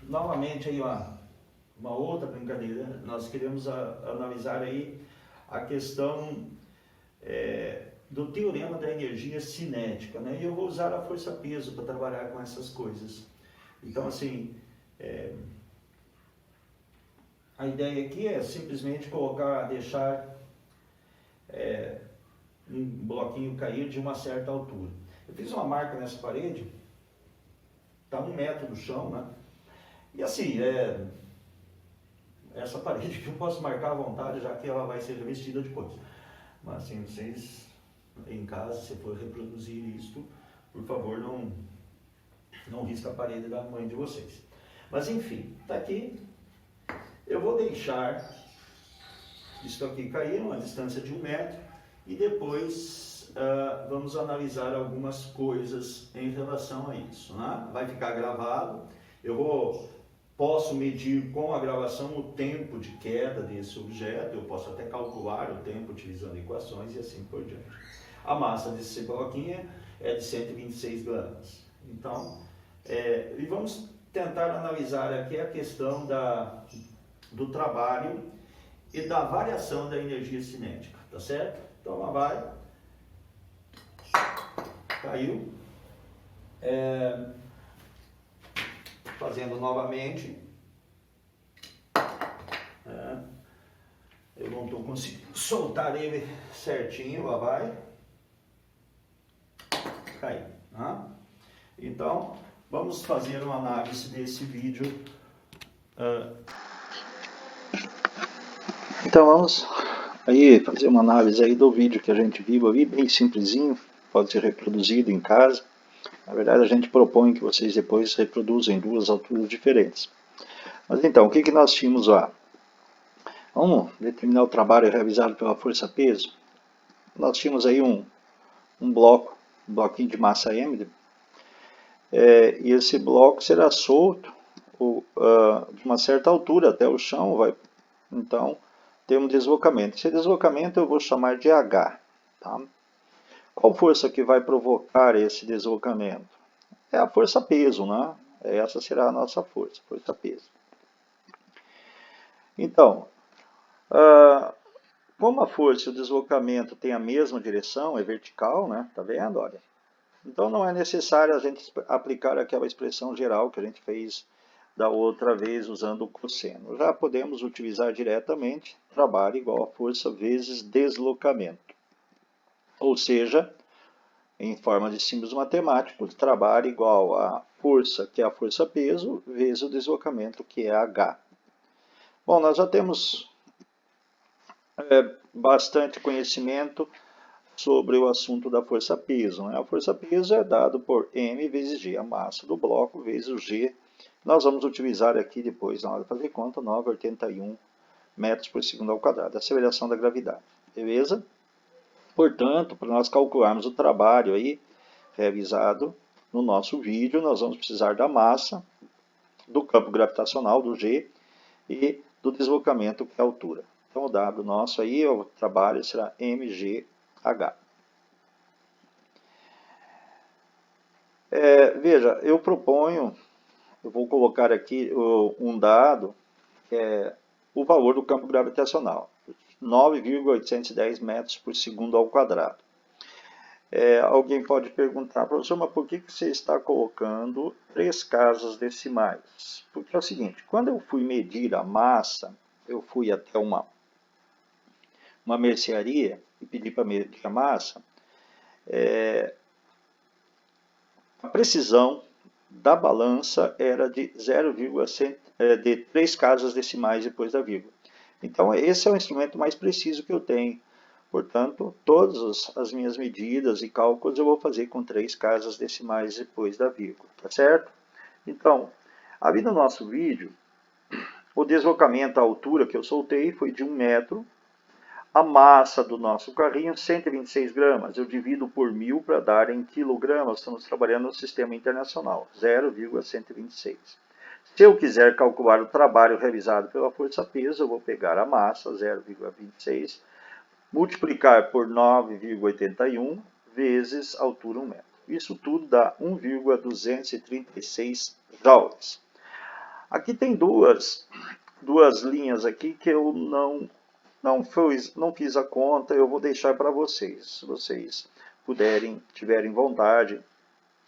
Novamente aí uma outra brincadeira, nós queremos analisar aí a questão do teorema da energia cinética, né? E eu vou usar a força-peso para trabalhar com essas coisas. Então, assim, a ideia aqui é simplesmente deixar um bloquinho cair de uma certa altura. Eu fiz uma marca nessa parede, está 1 metro do chão, né? E assim, essa parede que eu posso marcar à vontade, já que ela vai ser revestida depois. Mas assim, vocês em casa, se for reproduzir isto, por favor, não risca a parede da mãe de vocês. Mas enfim, está aqui. Eu vou deixar isso aqui cair uma distância de 1 metro e depois vamos analisar algumas coisas em relação a isso, né? Vai ficar gravado. Posso medir com a gravação o tempo de queda desse objeto, eu posso até calcular o tempo utilizando equações e assim por diante. A massa desse bloquinho é de 126 gramas. Então, e vamos tentar analisar aqui a questão do trabalho e da variação da energia cinética, tá certo? Então ela vai, caiu, fazendo novamente, eu não estou conseguindo soltar ele certinho, lá vai, cair, né? Então vamos fazer uma análise desse vídeo. Então vamos aí fazer uma análise aí do vídeo que a gente viu ali, bem simplesinho, pode ser reproduzido em casa. Na verdade a gente propõe que vocês depois reproduzam em 2 alturas diferentes. Mas então, o que nós tínhamos lá? Vamos determinar o trabalho realizado pela força-peso. Nós tínhamos aí um bloquinho de massa M, e esse bloco será solto de uma certa altura até o chão, então tem um deslocamento. Esse deslocamento eu vou chamar de H. Tá? Qual força que vai provocar esse deslocamento? É a força-peso, né? Essa será a nossa força-peso. Então, como a força e o deslocamento têm a mesma direção, é vertical, né? Tá vendo? Olha. Então não é necessário a gente aplicar aquela expressão geral que a gente fez da outra vez usando o cosseno. Já podemos utilizar diretamente trabalho igual a força vezes deslocamento. Ou seja, em forma de símbolos matemáticos, trabalho igual a força, que é a força-peso, vezes o deslocamento, que é H. Bom, nós já temos bastante conhecimento sobre o assunto da força-peso. Né? A força-peso é dado por M vezes G, a massa do bloco vezes o G. Nós vamos utilizar aqui depois, na hora de fazer conta, 9,81 metros por segundo ao quadrado, a aceleração da gravidade. Beleza? Portanto, para nós calcularmos o trabalho aí realizado no nosso vídeo, nós vamos precisar da massa, do campo gravitacional, do G, e do deslocamento, que é a altura. Então, o dado nosso aí, o trabalho será mgh. Veja, eu vou colocar aqui um dado, que é o valor do campo gravitacional, 9,810 metros por segundo ao quadrado. Alguém pode perguntar, professor, mas por que você está colocando 3 casas decimais? Porque é o seguinte, quando eu fui medir a massa, eu fui até uma mercearia e pedi para medir a massa, a precisão da balança era de 3 casas decimais depois da vírgula. Então, esse é o instrumento mais preciso que eu tenho. Portanto, todas as minhas medidas e cálculos eu vou fazer com 3 casas decimais depois da vírgula, tá certo? Então, ali no nosso vídeo, o deslocamento à altura que eu soltei foi de 1 metro. A massa do nosso carrinho, 126 gramas. Eu divido por 1000 para dar em quilogramas. Estamos trabalhando no sistema internacional, 0,126. Se eu quiser calcular o trabalho realizado pela força-peso, eu vou pegar a massa, 0,26, multiplicar por 9,81 vezes altura 1 metro. Isso tudo dá 1,236 joules. Aqui tem duas linhas aqui que eu não fiz a conta, eu vou deixar para vocês. Se vocês tiverem vontade,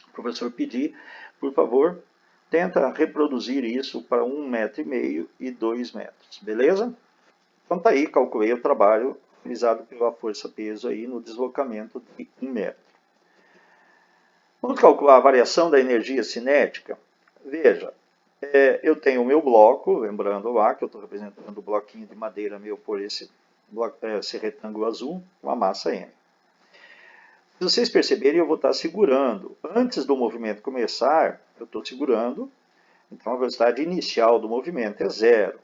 o professor pedir, por favor, tenta reproduzir isso para 1,5 metro e 2 metros, beleza? Então tá aí, calculei o trabalho realizado pela força-peso aí no deslocamento de 1 metro. Vamos calcular a variação da energia cinética? Veja, eu tenho o meu bloco, lembrando lá que eu estou representando o bloquinho de madeira meu por esse retângulo azul, com a massa M. Se vocês perceberem, eu vou estar segurando. Antes do movimento começar, eu estou segurando, então a velocidade inicial do movimento é 0.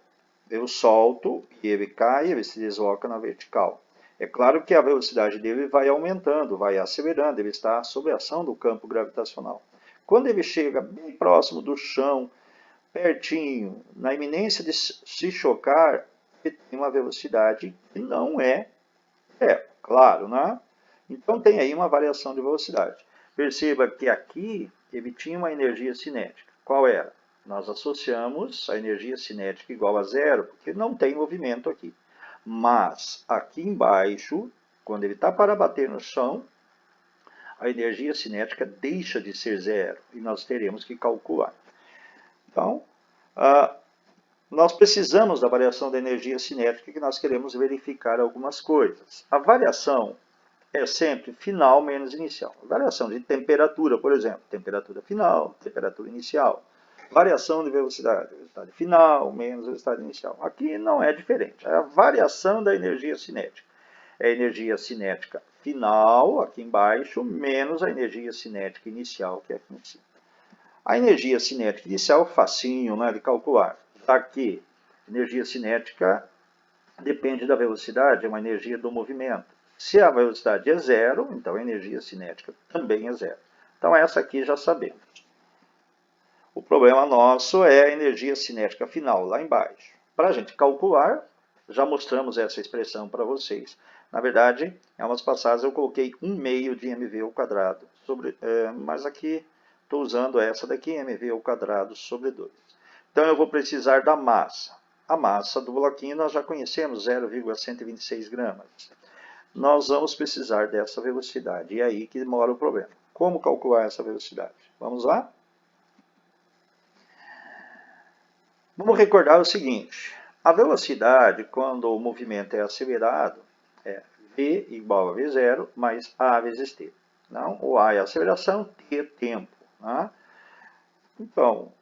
Eu solto e ele cai, ele se desloca na vertical. É claro que a velocidade dele vai aumentando, vai acelerando, ele está sob a ação do campo gravitacional. Quando ele chega bem próximo do chão, pertinho, na iminência de se chocar, ele tem uma velocidade que não é claro, né? Então tem aí uma variação de velocidade. Perceba que aqui ele tinha uma energia cinética. Qual era? Nós associamos a energia cinética igual a 0, porque não tem movimento aqui. Mas aqui embaixo, quando ele está para bater no chão, a energia cinética deixa de ser 0 e nós teremos que calcular. Então, nós precisamos da variação da energia cinética que nós queremos verificar algumas coisas. A variação é sempre final menos inicial. Variação de temperatura, por exemplo, temperatura final, temperatura inicial. Variação de velocidade final menos velocidade inicial. Aqui não é diferente. É a variação da energia cinética. É a energia cinética final, aqui embaixo, menos a energia cinética inicial, que é aqui em cima. A energia cinética inicial, facinho, né, de calcular. Aqui, energia cinética depende da velocidade, é uma energia do movimento. Se a velocidade é 0, então a energia cinética também é 0. Então essa aqui já sabemos. O problema nosso é a energia cinética final, lá embaixo. Para a gente calcular, já mostramos essa expressão para vocês. Na verdade, em umas passadas eu coloquei 1/2 de mv ao quadrado, mas aqui estou usando essa daqui, mv ao quadrado sobre 2. Então eu vou precisar da massa. A massa do bloquinho nós já conhecemos, 0,126 gramas. Nós vamos precisar dessa velocidade, e é aí que mora o problema. Como calcular essa velocidade? Vamos lá? Vamos recordar o seguinte, a velocidade, quando o movimento é acelerado, é v igual a v0 mais a vezes t. Não? O a é a aceleração, t é tempo. Né? Então,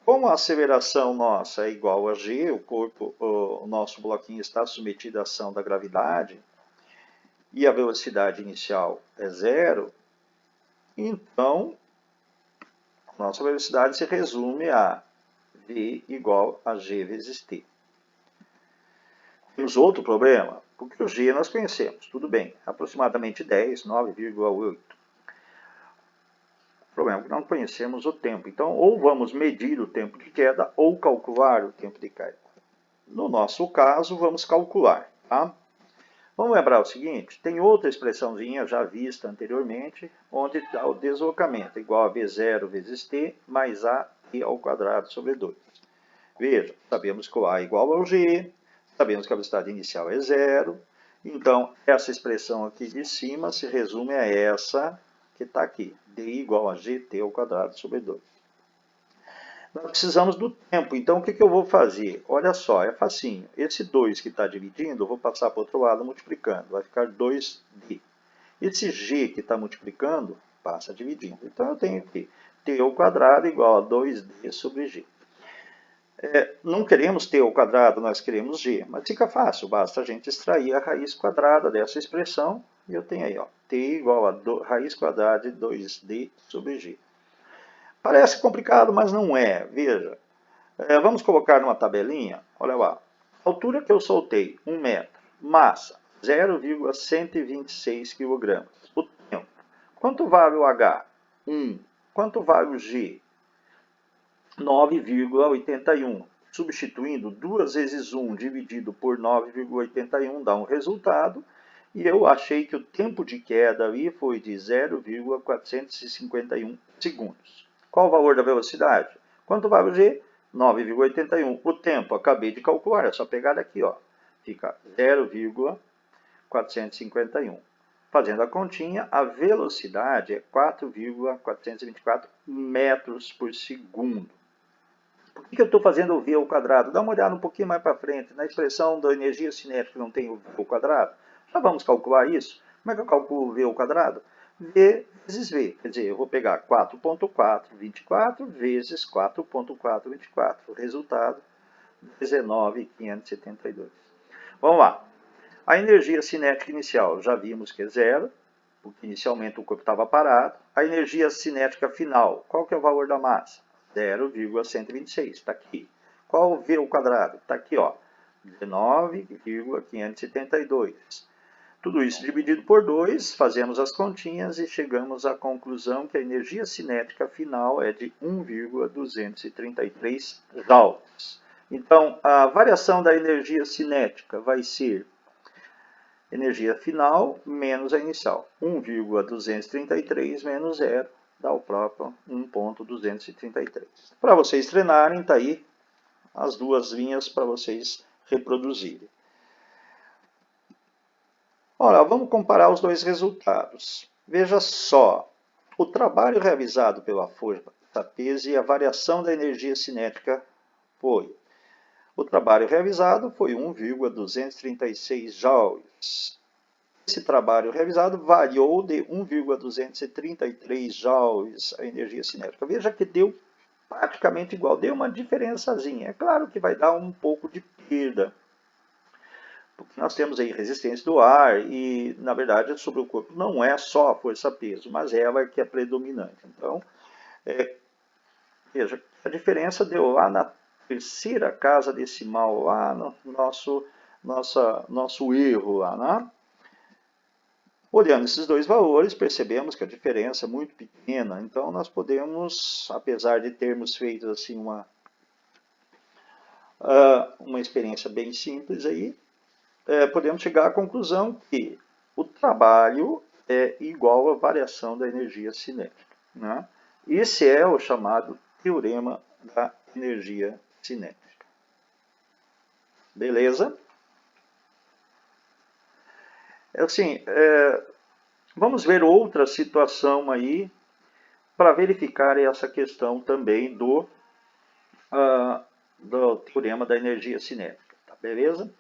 como a aceleração nossa é igual a g, o nosso bloquinho está submetido à ação da gravidade, e a velocidade inicial é 0, então, nossa velocidade se resume a v igual a g vezes t. Temos outro problema, porque o g nós conhecemos, tudo bem, aproximadamente 10, 9,8. O problema é que não conhecemos o tempo, então ou vamos medir o tempo de queda ou calcular o tempo de queda. No nosso caso, vamos calcular, tá? Vamos lembrar o seguinte, tem outra expressãozinha já vista anteriormente, onde está o deslocamento, igual a v0 vezes t mais a t ao quadrado sobre 2. Veja, sabemos que o a é igual ao g, sabemos que a velocidade inicial é 0, então essa expressão aqui de cima se resume a essa que está aqui, d igual a gt ao quadrado sobre 2. Nós precisamos do tempo, então o que eu vou fazer? Olha só, é facinho. Esse 2 que está dividindo, eu vou passar para o outro lado multiplicando, vai ficar 2d. Esse g que está multiplicando, passa dividindo. Então eu tenho que t ao quadrado igual a 2d sobre g. Não queremos t ao quadrado, nós queremos g, mas fica fácil, basta a gente extrair a raiz quadrada dessa expressão, e eu tenho aí, ó, t igual a raiz quadrada de 2d sobre g. Parece complicado, mas não é. Veja, vamos colocar numa tabelinha, olha lá, altura que eu soltei, 1 metro, massa, 0,126 kg. O tempo, quanto vale o h? 1. Quanto vale o g? 9,81. Substituindo 2 vezes 1 dividido por 9,81 dá um resultado. E eu achei que o tempo de queda ali foi de 0,451 segundos. Qual o valor da velocidade? Quanto vale o G? 9,81. O tempo, acabei de calcular, é só pegar daqui, ó. Fica 0,451. Fazendo a continha, a velocidade é 4,424 metros por segundo. Por que eu estou fazendo o V ao quadrado? Dá uma olhada um pouquinho mais para frente. Na expressão da energia cinética não tem o V ao quadrado? Já vamos calcular isso? Como é que eu calculo o V ao quadrado? V vezes V. Quer dizer, eu vou pegar 4,424 vezes 4,424. O resultado, 19,572. Vamos lá. A energia cinética inicial, já vimos que é zero, porque inicialmente o corpo estava parado. A energia cinética final, qual que é o valor da massa? 0,126, está aqui. Qual o V ao quadrado? Está aqui, ó, 19,572. Tudo isso dividido por 2, fazemos as continhas e chegamos à conclusão que a energia cinética final é de 1,233 joules. Então, a variação da energia cinética vai ser energia final menos a inicial. 1,233 menos 0 dá o próprio 1,233. Para vocês treinarem, está aí as duas linhas para vocês reproduzirem. Olha, vamos comparar os dois resultados. Veja só, o trabalho realizado pela força-peso e a variação da energia cinética foi. O trabalho realizado foi 1,236 joules. Esse trabalho realizado variou de 1,233 joules a energia cinética. Veja que deu praticamente igual, deu uma diferençazinha. É claro que vai dar um pouco de perda, porque nós temos aí resistência do ar e, na verdade, sobre o corpo não é só a força-peso, mas ela que é predominante. Então, veja, a diferença deu lá na terceira casa decimal, lá no nosso erro lá, né? Olhando esses dois valores, percebemos que a diferença é muito pequena, então nós podemos, apesar de termos feito assim uma experiência bem simples aí, podemos chegar à conclusão que o trabalho é igual à variação da energia cinética, né? Esse é o chamado teorema da energia cinética. Beleza? Assim, vamos ver outra situação aí para verificar essa questão também do teorema da energia cinética. Tá, beleza?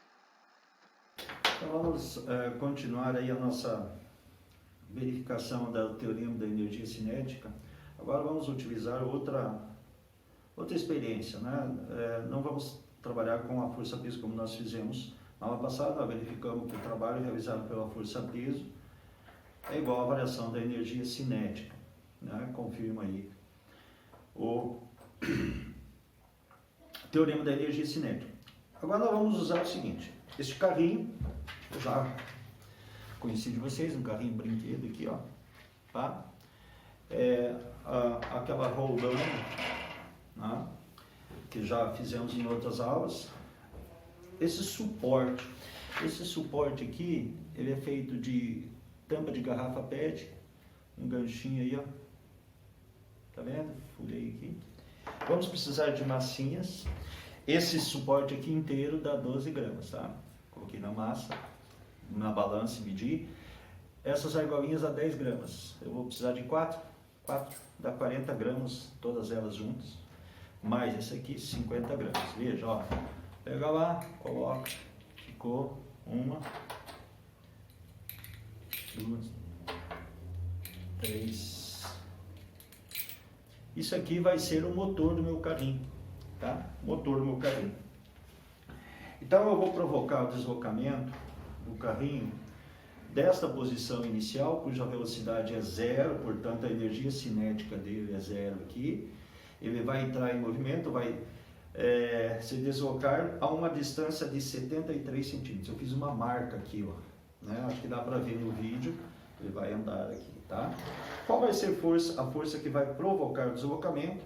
Então vamos continuar aí a nossa verificação do teorema da energia cinética. Agora vamos utilizar outra experiência, né? Não vamos trabalhar com a força-peso como nós fizemos na aula passada. Nós verificamos que o trabalho realizado pela força-peso é igual à variação da energia cinética, né? Confirma aí o teorema da energia cinética. Agora nós vamos usar o seguinte: este carrinho, eu já conheci de vocês, um carrinho brinquedo aqui, ó, tá? Aquela roldana, né, que já fizemos em outras aulas. Esse suporte aqui, ele é feito de tampa de garrafa PET, um ganchinho aí, ó, tá vendo? Furei aqui. Vamos precisar de massinhas. Esse suporte aqui inteiro dá 12 gramas, tá? Coloquei na massa, na balança e medi. Essas argolinhas dá 10 gramas. Eu vou precisar de 4, dá 40 gramas, todas elas juntas. Mais esse aqui, 50 gramas. Veja, ó. Pega lá, coloca. Ficou 1, 2, 3. Isso aqui vai ser o motor do meu carrinho, tá? Motor do meu carrinho. Então eu vou provocar o deslocamento do carrinho desta posição inicial, cuja velocidade é zero, portanto a energia cinética dele é zero aqui. Ele vai entrar em movimento, vai se deslocar a uma distância de 73 centímetros. Eu fiz uma marca aqui, ó, né? Acho que dá para ver no vídeo. Ele vai andar aqui, tá? Qual vai ser a força que vai provocar o deslocamento?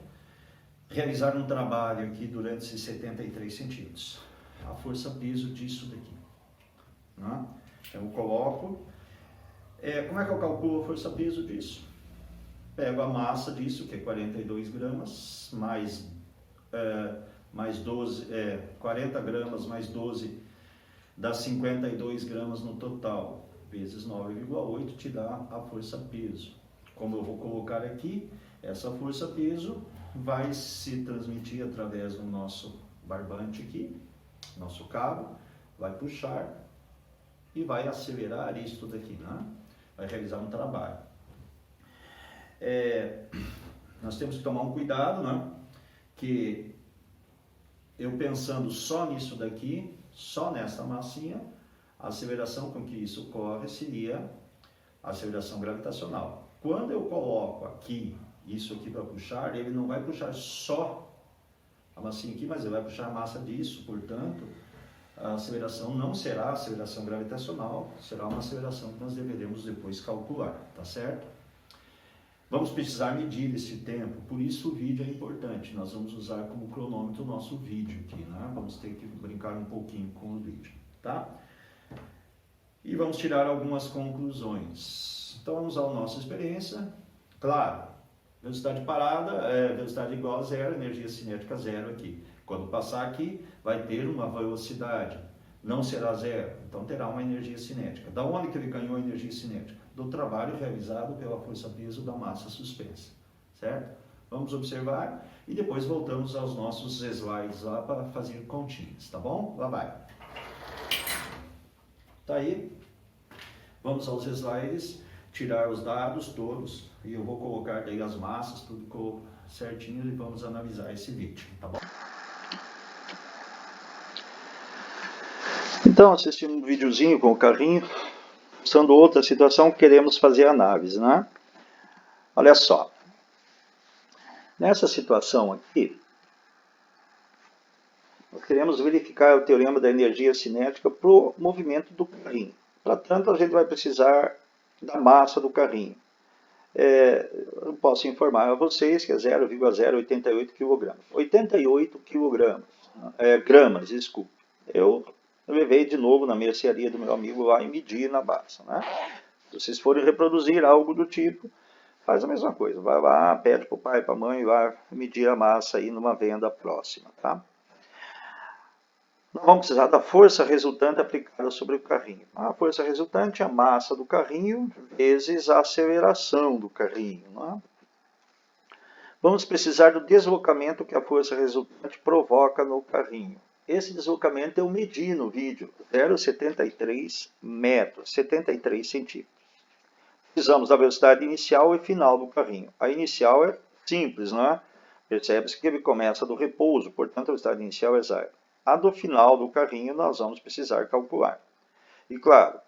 Realizar um trabalho aqui durante esses 73 centímetros. A força-peso disso daqui, né? Então eu coloco. Como é que eu calculo a força-peso disso? Pego a massa disso, que é 42 gramas, mais mais 12, 40 gramas mais 12 dá 52 gramas no total, vezes 9,8 te dá a força-peso. Como eu vou colocar aqui, essa força-peso vai se transmitir através do nosso barbante aqui, nosso cabo, vai puxar e vai acelerar isso daqui, né? Vai realizar um trabalho. Nós temos que tomar um cuidado, né? Que eu pensando só nisso daqui, só nessa massinha, a aceleração com que isso ocorre seria a aceleração gravitacional. Quando eu coloco aqui, isso aqui para puxar, ele não vai puxar só a massinha aqui, mas ele vai puxar a massa disso, portanto, a aceleração não será a aceleração gravitacional, será uma aceleração que nós deveremos depois calcular, tá certo? Vamos precisar medir esse tempo, por isso o vídeo é importante, nós vamos usar como cronômetro o nosso vídeo aqui, né? Vamos ter que brincar um pouquinho com o vídeo, tá? E vamos tirar algumas conclusões. Então vamos usar a nossa experiência, claro, velocidade parada é velocidade igual a zero, energia cinética zero aqui. Quando passar aqui, vai ter uma velocidade, não será zero, então terá uma energia cinética. Da onde que ele ganhou a energia cinética? Do trabalho realizado pela força-peso da massa suspensa, certo? Vamos observar e depois voltamos aos nossos slides lá para fazer continhas, tá bom? Lá vai. Tá aí. Vamos aos slides, tirar os dados todos e eu vou colocar daí as massas, tudo certinho e vamos analisar esse vídeo, tá bom? Então, assistindo um videozinho com o carrinho, usando outra situação, queremos fazer análises, né? Olha só. Nessa situação aqui, nós queremos verificar o teorema da energia cinética para o movimento do carrinho. Para tanto, a gente vai precisar da massa do carrinho. Eu posso informar a vocês que é 0,088 kg. 88 kg. Gramas, desculpe. Eu levei de novo na mercearia do meu amigo lá e medi na baça, né? Se vocês forem reproduzir algo do tipo, faz a mesma coisa. Vai lá, pede para o pai, para a mãe, vai medir a massa aí numa venda próxima, tá? Nós vamos precisar da força resultante aplicada sobre o carrinho. A força resultante é a massa do carrinho vezes a aceleração do carrinho, né? Vamos precisar do deslocamento que a força resultante provoca no carrinho. Esse deslocamento eu medi no vídeo, 0,73 metros, 73 centímetros. Precisamos da velocidade inicial e final do carrinho. A inicial é simples, não é? Percebe-se que ele começa do repouso, portanto a velocidade inicial é zero. A do final do carrinho nós vamos precisar calcular. E claro,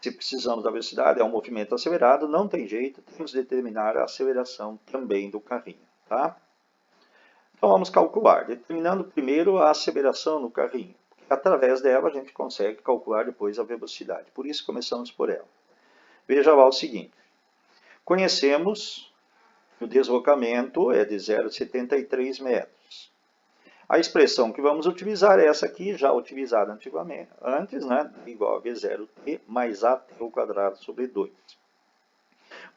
se precisamos da velocidade, é um movimento acelerado, não tem jeito, temos que determinar a aceleração também do carrinho, tá? Então vamos calcular, determinando primeiro a aceleração no carrinho. Através dela a gente consegue calcular depois a velocidade, por isso começamos por ela. Veja lá o seguinte, conhecemos que o deslocamento é de 0,73 metros. A expressão que vamos utilizar é essa aqui, já utilizada antes, né? Igual a V0t mais AT ao quadrado sobre 2.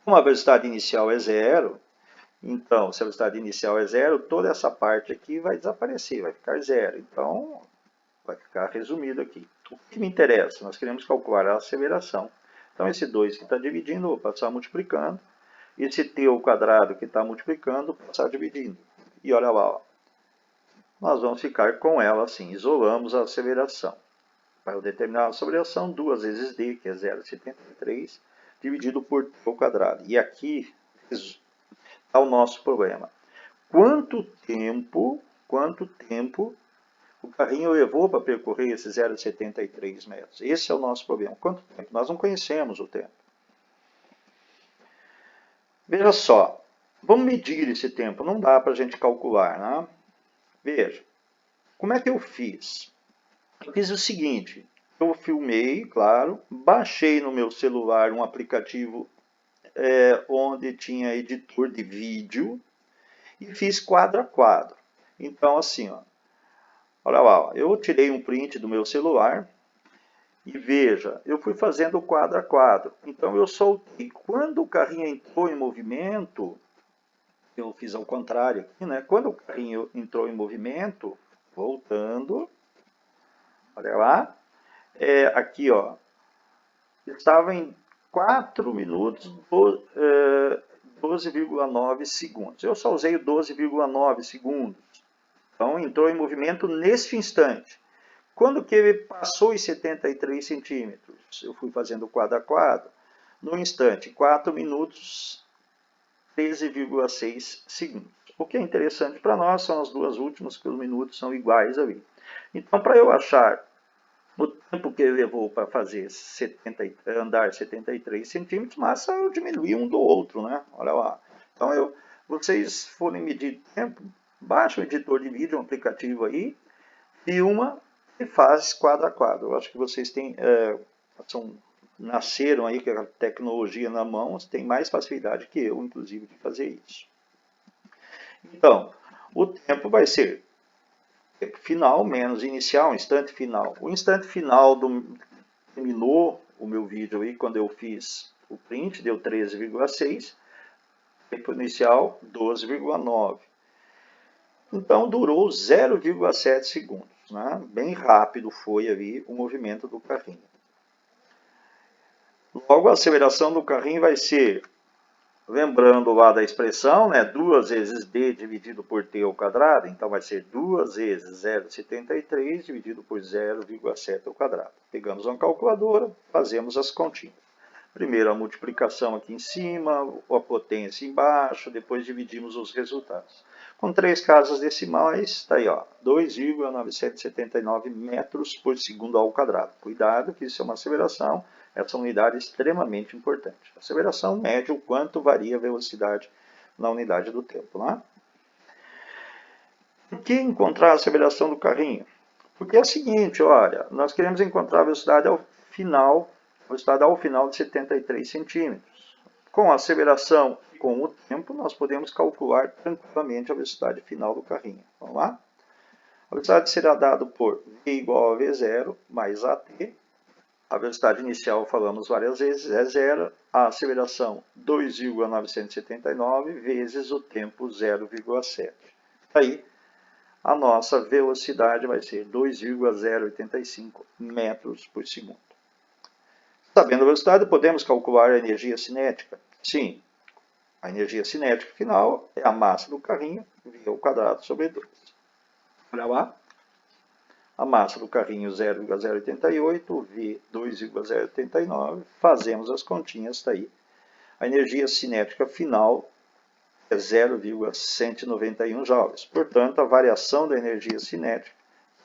Como a velocidade inicial é zero, então, se a velocidade inicial é zero, toda essa parte aqui vai desaparecer, vai ficar zero. Então, vai ficar resumido aqui. O que me interessa? Nós queremos calcular a aceleração. Então, esse 2 que está dividindo, vou passar multiplicando. Esse t ao quadrado que está multiplicando, vou passar dividindo. E olha lá, ó. Nós vamos ficar com ela assim, isolamos a aceleração. Para eu determinar a aceleração, 2 vezes d, que é 0,73, dividido por t ao quadrado. E aqui está o nosso problema. Quanto tempo o carrinho levou para percorrer esses 0,73 metros? Esse é o nosso problema. Quanto tempo? Nós não conhecemos o tempo. Veja só, vamos medir esse tempo. Não dá para a gente calcular, né? Veja, como é que eu fiz? Eu fiz o seguinte, eu filmei, claro, baixei no meu celular um aplicativo onde tinha editor de vídeo e fiz quadro a quadro. Então, assim, ó, olha lá, ó, eu tirei um print do meu celular e veja, eu fui fazendo quadro a quadro. Então, eu soltei. Quando o carrinho entrou em movimento, eu fiz ao contrário aqui, né? Quando o carrinho entrou em movimento, voltando, olha lá, aqui, ó, estava em 4 minutos 12,9 segundos. Eu só usei 12,9 segundos. Então, entrou em movimento neste instante. Quando que ele passou os 73 centímetros? Eu fui fazendo quadro a quadro. No instante, 4 minutos 13,6 segundos. O que é interessante para nós são as duas últimas, que os minutos são iguais ali. Então, para eu achar o tempo que ele levou para fazer andar 73 centímetros, mas eu diminui um do outro, né? Olha lá. Então, vocês forem medir tempo, baixa o editor de vídeo, um aplicativo aí, filma e faz quadro a quadro. Eu acho que vocês nasceram aí com a tecnologia na mão, têm mais facilidade que eu, inclusive, de fazer isso. Então, o tempo vai ser tempo final menos inicial, instante final. O instante final terminou o meu vídeo aí, quando eu fiz o print, deu 13,6. Tempo inicial, 12,9. Então, durou 0,7 segundos. Né? Bem rápido foi ali o movimento do carrinho. Logo, a aceleração do carrinho vai ser, lembrando lá da expressão, né, 2 vezes d dividido por t ao quadrado, então vai ser 2 vezes 0,73 dividido por 0,7 ao quadrado. Pegamos uma calculadora, fazemos as continhas. Primeiro a multiplicação aqui em cima, a potência embaixo, depois dividimos os resultados. Com 3 casas decimais, está aí, 2,979 metros por segundo ao quadrado. Cuidado que isso é uma aceleração, essa unidade é extremamente importante. A aceleração mede o quanto varia a velocidade na unidade do tempo. Né? Por que encontrar a aceleração do carrinho? Porque é o seguinte, olha, nós queremos encontrar a velocidade ao final de 73 centímetros. Com a aceleração e com o tempo, nós podemos calcular tranquilamente a velocidade final do carrinho. Vamos lá? A velocidade será dada por v igual a v0 mais at. A velocidade inicial, falamos várias vezes, é zero. A aceleração, 2,979 vezes o tempo, 0,7. Aí, a nossa velocidade vai ser 2,085 metros por segundo. Sabendo a velocidade, podemos calcular a energia cinética. Sim, a energia cinética final é a massa do carrinho, v ao quadrado sobre 2. Olha lá. A massa do carrinho 0,088, v 2,089. Fazemos as continhas, está aí. A energia cinética final é 0,191 joules. Portanto, a variação da energia cinética,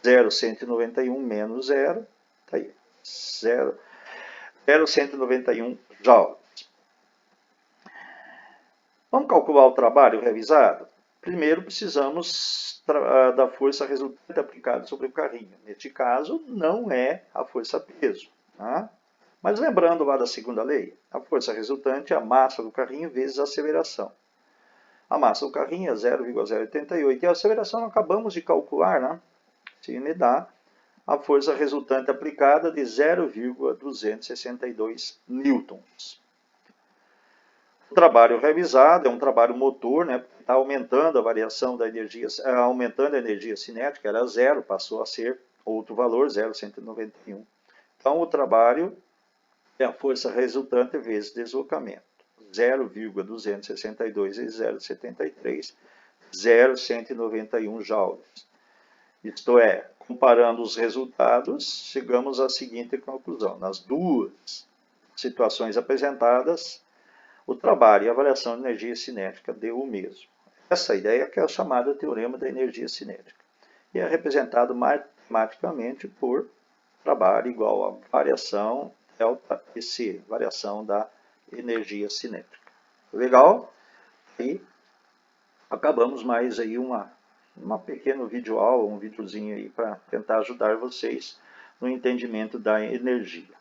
0,191 menos 0, está aí, 0,191 joules. Vamos calcular o trabalho realizado? Primeiro, precisamos da força resultante aplicada sobre o carrinho. Neste caso, não é a força-peso. Tá? Mas lembrando lá da segunda lei, a força resultante é a massa do carrinho vezes a aceleração. A massa do carrinho é 0,088 e a aceleração acabamos de calcular, né? Se me dá a força resultante aplicada de 0,262 newtons. O trabalho realizado é um trabalho motor, né? Está aumentando a variação da energia, aumentando a energia cinética, era zero, passou a ser outro valor, 0,191. Então, o trabalho é a força resultante vezes deslocamento. 0,262 vezes 0,73, 0,191 joules. Isto é, comparando os resultados, chegamos à seguinte conclusão. Nas duas situações apresentadas, o trabalho e a variação de energia cinética deu o mesmo. Essa ideia que é a chamada teorema da energia cinética. E é representado matematicamente por trabalho igual a variação delta EC, variação da energia cinética. Legal? E acabamos mais aí uma pequena videoaula, um videozinho aí para tentar ajudar vocês no entendimento da energia.